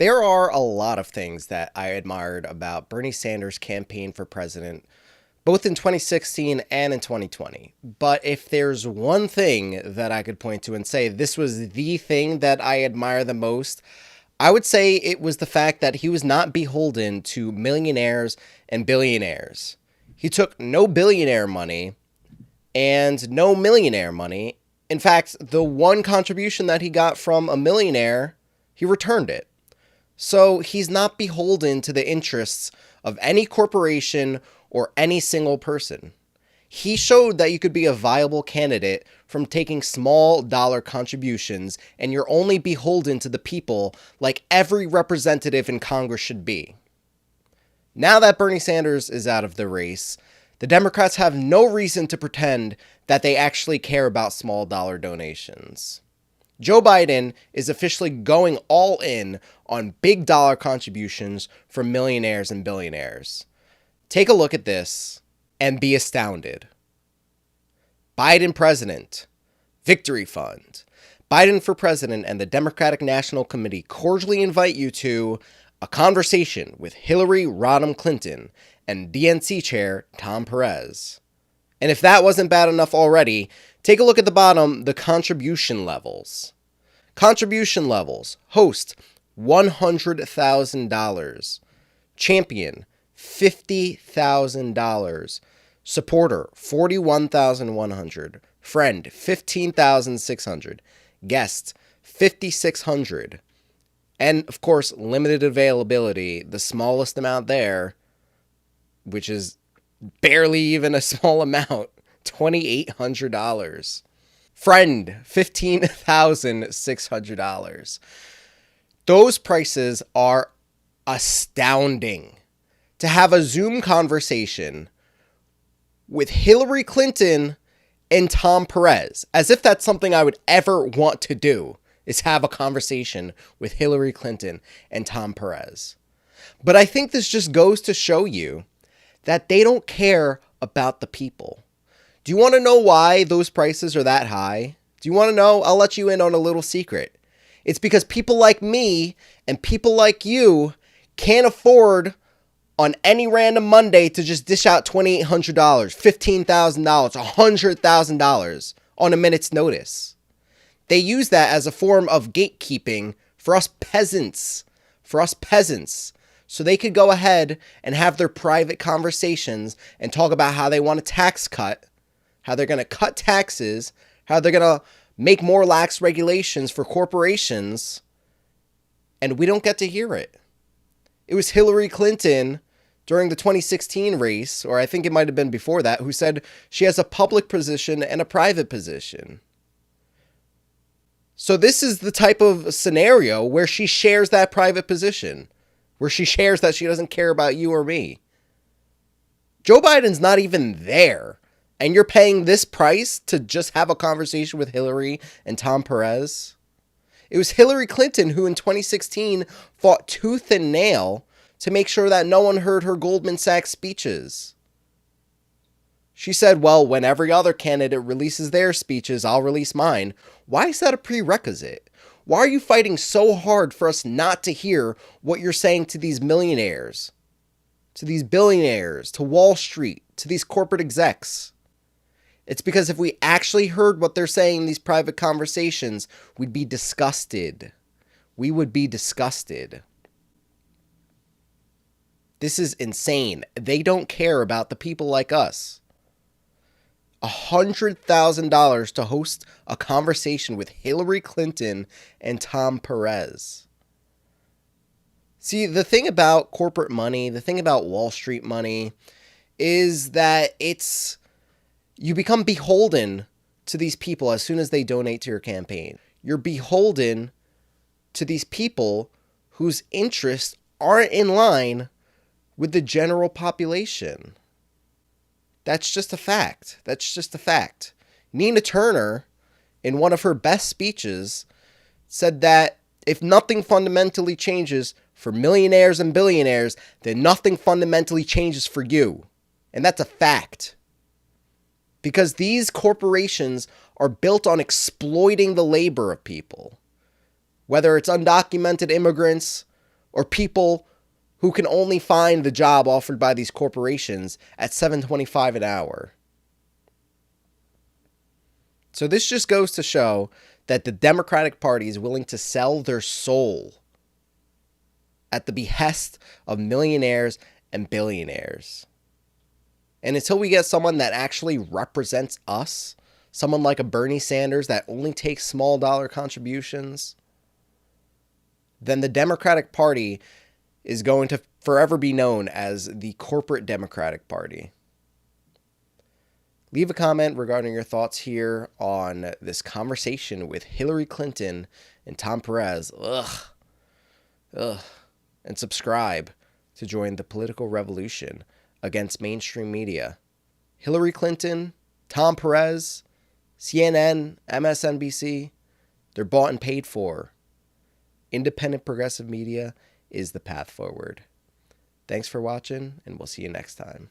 There are a lot of things that I admired about Bernie Sanders' campaign for president, both in 2016 and in 2020. But if there's one thing that I could point to and say this was the thing that I admire the most, I would say it was the fact that he was not beholden to millionaires and billionaires. He took no billionaire money and no millionaire money. In fact, the one contribution that he got from a millionaire, he returned it. So he's not beholden to the interests of any corporation or any single person. He showed that you could be a viable candidate from taking small dollar contributions, and you're only beholden to the people like every representative in Congress should be. Now that Bernie Sanders is out of the race, the Democrats have no reason to pretend that they actually care about small dollar donations. Joe Biden is officially going all in on big dollar contributions from millionaires and billionaires. Take a look at this and be astounded. Biden president, Victory Fund. Biden for president and the Democratic National Committee cordially invite you to a conversation with Hillary Rodham Clinton and DNC chair Tom Perez. And if that wasn't bad enough already, take a look at the bottom, the contribution levels. Contribution levels. Host, $100,000. Champion, $50,000. Supporter, $41,100. Friend, $15,600. Guest, $5,600. And, of course, limited availability, the smallest amount there, which is barely even a small amount, $2,800. Friend, $15,600. Those prices are astounding. To have a Zoom conversation with Hillary Clinton and Tom Perez, as if that's something I would ever want to do, is have a conversation with Hillary Clinton and Tom Perez. But I think this just goes to show you that they don't care about the people. Do you want to know why those prices are that high? Do you want to know? I'll let you in on a little secret. It's because people like me and people like you can't afford on any random Monday to just dish out $2,800, $15,000, $100,000 on a minute's notice. They use that as a form of gatekeeping for us peasants. So they could go ahead and have their private conversations and talk about how they want a tax cut, how they're going to cut taxes, how they're going to make more lax regulations for corporations, and we don't get to hear it. It was Hillary Clinton during the 2016 race, or I think it might have been before that, who said she has a public position and a private position. So this is the type of scenario where she shares that private position, where she shares that she doesn't care about you or me. Joe Biden's not even there, and you're paying this price to just have a conversation with Hillary and Tom Perez? It was Hillary Clinton who in 2016 fought tooth and nail to make sure that no one heard her Goldman Sachs speeches. She said, well, when every other candidate releases their speeches, I'll release mine. Why is that a prerequisite? Why are you fighting so hard for us not to hear what you're saying to these millionaires, to these billionaires, to Wall Street, to these corporate execs? It's because if we actually heard what they're saying in these private conversations, we'd be disgusted. We would be disgusted. This is insane. They don't care about the people like us. $100,000 to host a conversation with Hillary Clinton and Tom Perez. See, the thing about corporate money, the thing about Wall Street money, is that you become beholden to these people as soon as they donate to your campaign. You're beholden to these people whose interests aren't in line with the general population. That's just a fact. Nina Turner, in one of her best speeches, said that if nothing fundamentally changes for millionaires and billionaires, then nothing fundamentally changes for you. And that's a fact. Because these corporations are built on exploiting the labor of people. Whether it's undocumented immigrants, or people who can only find the job offered by these corporations at $7.25 an hour. So this just goes to show that the Democratic Party is willing to sell their soul at the behest of millionaires and billionaires. And until we get someone that actually represents us, someone like a Bernie Sanders that only takes small dollar contributions, then the Democratic Party is going to forever be known as the corporate Democratic Party. Leave a comment regarding your thoughts here on this conversation with Hillary Clinton and Tom Perez. And subscribe to join the political revolution against mainstream media. Hillary Clinton, Tom Perez, CNN, MSNBC, they're bought and paid for. Independent progressive media is the path forward. Thanks for watching, and we'll see you next time.